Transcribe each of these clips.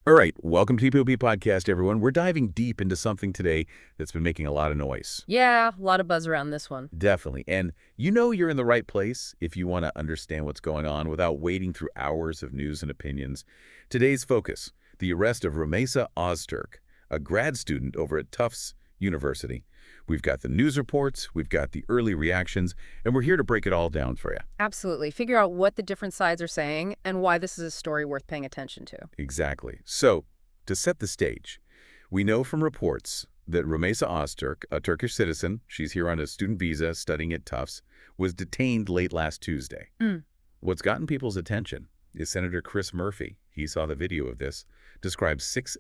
All right, welcome to TPOP Podcast, everyone. We're diving deep into something today that's been making a lot of noise. Yeah, a lot of buzz around this one. Definitely. And you know you're in the right place if you want to understand what's going on without wading through hours of news and opinions. Today's focus, the arrest of Rumeysa Ozturk, a grad student over at Tufts University. We've got the news reports, we've got the early reactions, and we're here to break it all down for you. Absolutely. Figure out what the different sides are saying and why this is a story worth paying attention to. Exactly. So, to set the stage, we know from reports that Rumeysa Ozturk, a Turkish citizen, she's here on a student visa studying at Tufts, was detained late last Tuesday. What's gotten people's attention is Senator Chris Murphy. He saw the video of this, describes six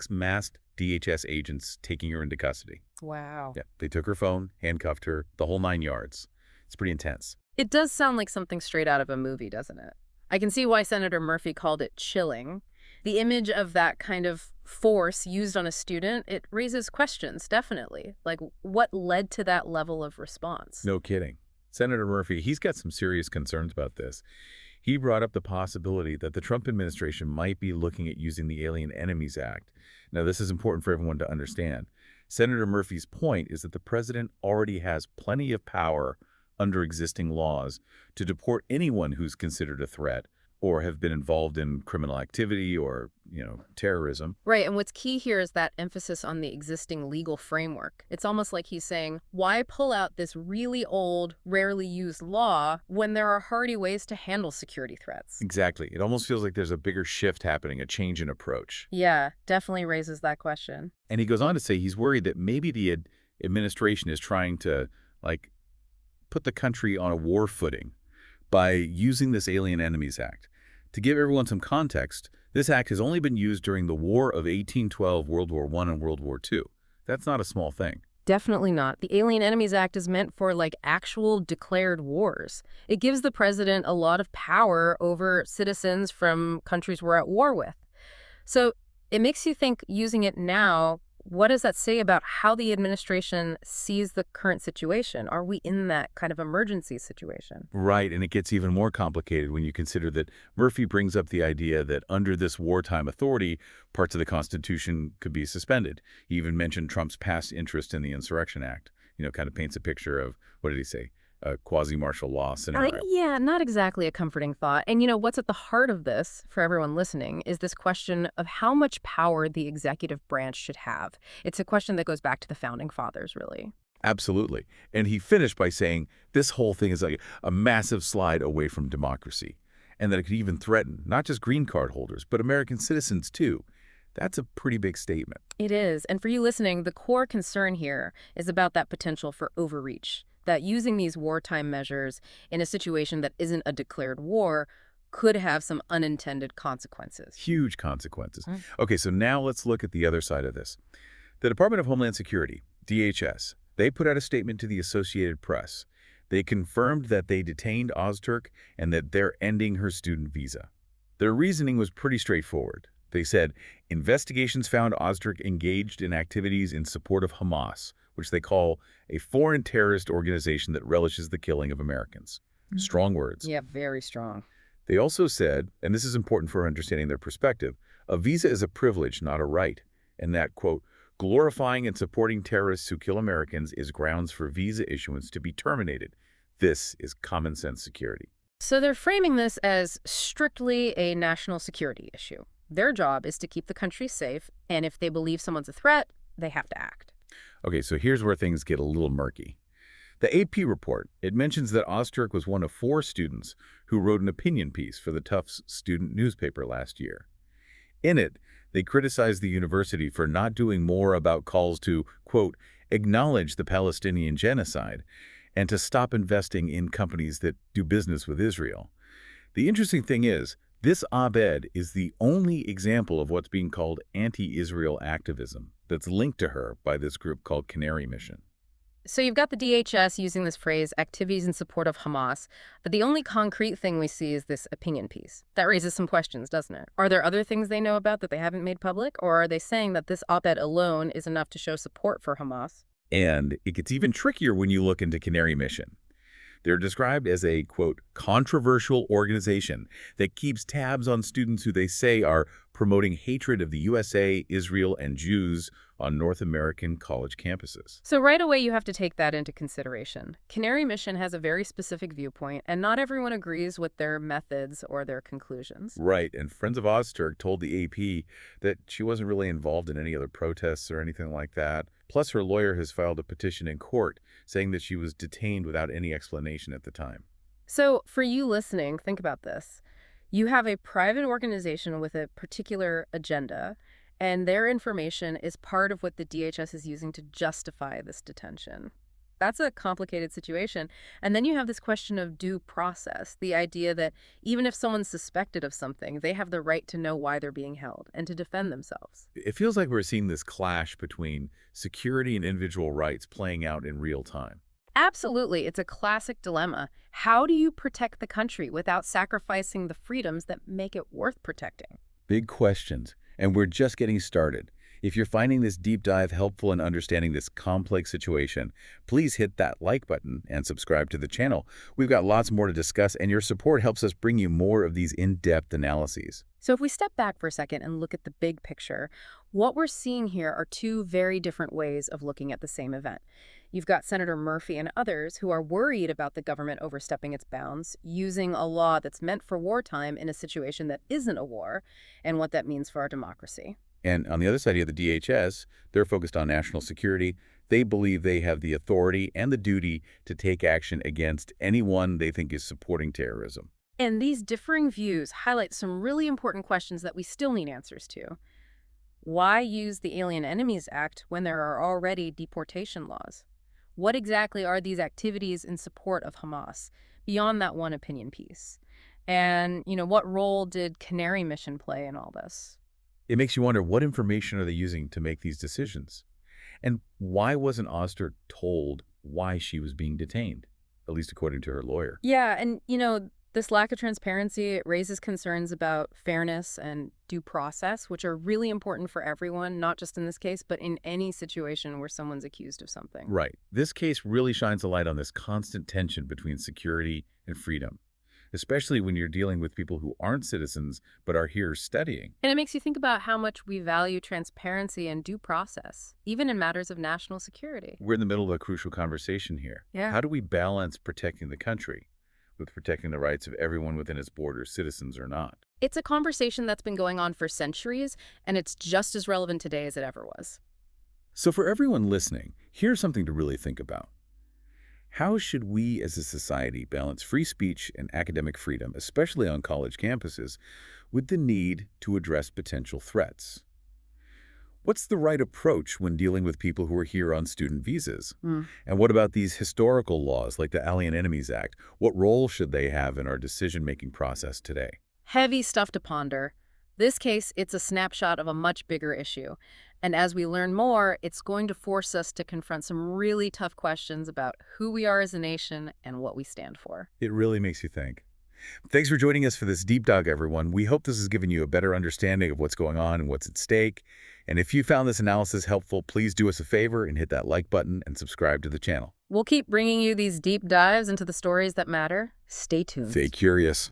masked DHS agents taking her into custody. Wow. Yeah, they took her phone, handcuffed her, the whole 9 yards. It's pretty intense. It does sound like something straight out of a movie, doesn't it? I can see why Senator Murphy called it chilling. The image of that kind of force used on a student, it raises questions, definitely. Like, what led to that level of response? No kidding. Senator Murphy, he's got some serious concerns about this. He brought up the possibility that the Trump administration might be looking at using the Alien Enemies Act. Now, this is important for everyone to understand. Senator Murphy's point is that the president already has plenty of power under existing laws to deport anyone who's considered a threat or have been involved in criminal activity or, terrorism. Right, and what's key here is that emphasis on the existing legal framework. It's almost like he's saying, why pull out this really old, rarely used law when there are hardy ways to handle security threats? Exactly. It almost feels like there's a bigger shift happening, a change in approach. Yeah, definitely raises that question. And he goes on to say he's worried that maybe the administration is trying to, put the country on a war footing by using this Alien Enemies Act. To give everyone some context, this act has only been used during the War of 1812, World War I, and World War II. That's not a small thing. Definitely not. The Alien Enemies Act is meant for, actual declared wars. It gives the president a lot of power over citizens from countries we're at war with. So it makes you think, using it now, what does that say about how the administration sees the current situation? Are we in that kind of emergency situation? Right, and it gets even more complicated when you consider that Murphy brings up the idea that under this wartime authority, parts of the Constitution could be suspended. He even mentioned Trump's past interest in the Insurrection Act. Kind of paints a picture of, what did he say, a quasi-martial law scenario. Yeah, not exactly a comforting thought. And what's at the heart of this, for everyone listening, is this question of how much power the executive branch should have. It's a question that goes back to the founding fathers, really. Absolutely. And he finished by saying this whole thing is like a massive slide away from democracy, and that it could even threaten not just green card holders, but American citizens too. That's a pretty big statement. It is. And for you listening, the core concern here is about that potential for overreach, that using these wartime measures in a situation that isn't a declared war could have some unintended consequences. Huge consequences. Okay, so now let's look at the other side of this. The Department of Homeland Security, DHS, they put out a statement to the Associated Press. They confirmed that they detained Ozturk and that they're ending her student visa. Their reasoning was pretty straightforward. They said, investigations found Ozturk engaged in activities in support of Hamas, which they call a foreign terrorist organization that relishes the killing of Americans. Strong words. Yeah, very strong. They also said, and this is important for understanding their perspective, a visa is a privilege, not a right, and that, quote, glorifying and supporting terrorists who kill Americans is grounds for visa issuance to be terminated. This is common sense security. So they're framing this as strictly a national security issue. Their job is to keep the country safe, and if they believe someone's a threat, they have to act. Okay, so here's where things get a little murky. The AP report, it mentions that Ozturk was one of 4 students who wrote an opinion piece for the Tufts student newspaper last year. In it, they criticized the university for not doing more about calls to, quote, acknowledge the Palestinian genocide and to stop investing in companies that do business with Israel. The interesting thing is, this op-ed is the only example of what's being called anti-Israel activism that's linked to her by this group called Canary Mission. So you've got the DHS using this phrase, activities in support of Hamas, but the only concrete thing we see is this opinion piece. That raises some questions, doesn't it? Are there other things they know about that they haven't made public, or are they saying that this op-ed alone is enough to show support for Hamas? And it gets even trickier when you look into Canary Mission. They're described as a, quote, controversial organization that keeps tabs on students who they say are promoting hatred of the USA, Israel, and Jews on North American college campuses. So right away, you have to take that into consideration. Canary Mission has a very specific viewpoint, and not everyone agrees with their methods or their conclusions. Right, and Friends of Ozturk told the AP that she wasn't really involved in any other protests or anything like that. Plus, her lawyer has filed a petition in court saying that she was detained without any explanation at the time. So for you listening, think about this. You have a private organization with a particular agenda, and their information is part of what the DHS is using to justify this detention. That's a complicated situation. And then you have this question of due process, the idea that even if someone's suspected of something, they have the right to know why they're being held and to defend themselves. It feels like we're seeing this clash between security and individual rights playing out in real time. Absolutely. It's a classic dilemma. How do you protect the country without sacrificing the freedoms that make it worth protecting? Big questions, and we're just getting started. If you're finding this deep dive helpful in understanding this complex situation, please hit that like button and subscribe to the channel. We've got lots more to discuss, and your support helps us bring you more of these in-depth analyses. So if we step back for a second and look at the big picture, what we're seeing here are two very different ways of looking at the same event. You've got Senator Murphy and others who are worried about the government overstepping its bounds, using a law that's meant for wartime in a situation that isn't a war, and what that means for our democracy. And on the other side of the DHS, they're focused on national security. They believe they have the authority and the duty to take action against anyone they think is supporting terrorism. And these differing views highlight some really important questions that we still need answers to. Why use the Alien Enemies Act when there are already deportation laws? What exactly are these activities in support of Hamas, beyond that one opinion piece? And, what role did Canary Mission play in all this? It makes you wonder, what information are they using to make these decisions? And why wasn't Oster told why she was being detained, at least according to her lawyer? Yeah, and, this lack of transparency, it raises concerns about fairness and due process, which are really important for everyone, not just in this case, but in any situation where someone's accused of something. Right. This case really shines a light on this constant tension between security and freedom, especially when you're dealing with people who aren't citizens but are here studying. And it makes you think about how much we value transparency and due process, even in matters of national security. We're in the middle of a crucial conversation here. Yeah. How do we balance protecting the country with protecting the rights of everyone within its borders, citizens or not? It's a conversation that's been going on for centuries, and it's just as relevant today as it ever was. So for everyone listening, here's something to really think about. How should we as a society balance free speech and academic freedom, especially on college campuses, with the need to address potential threats? What's the right approach when dealing with people who are here on student visas? And what about these historical laws like the Alien Enemies Act? What role should they have in our decision-making process today? Heavy stuff to ponder. This case, it's a snapshot of a much bigger issue. And as we learn more, it's going to force us to confront some really tough questions about who we are as a nation and what we stand for. It really makes you think. Thanks for joining us for this deep dive, everyone. We hope this has given you a better understanding of what's going on and what's at stake. And if you found this analysis helpful, please do us a favor and hit that like button and subscribe to the channel. We'll keep bringing you these deep dives into the stories that matter. Stay tuned. Stay curious.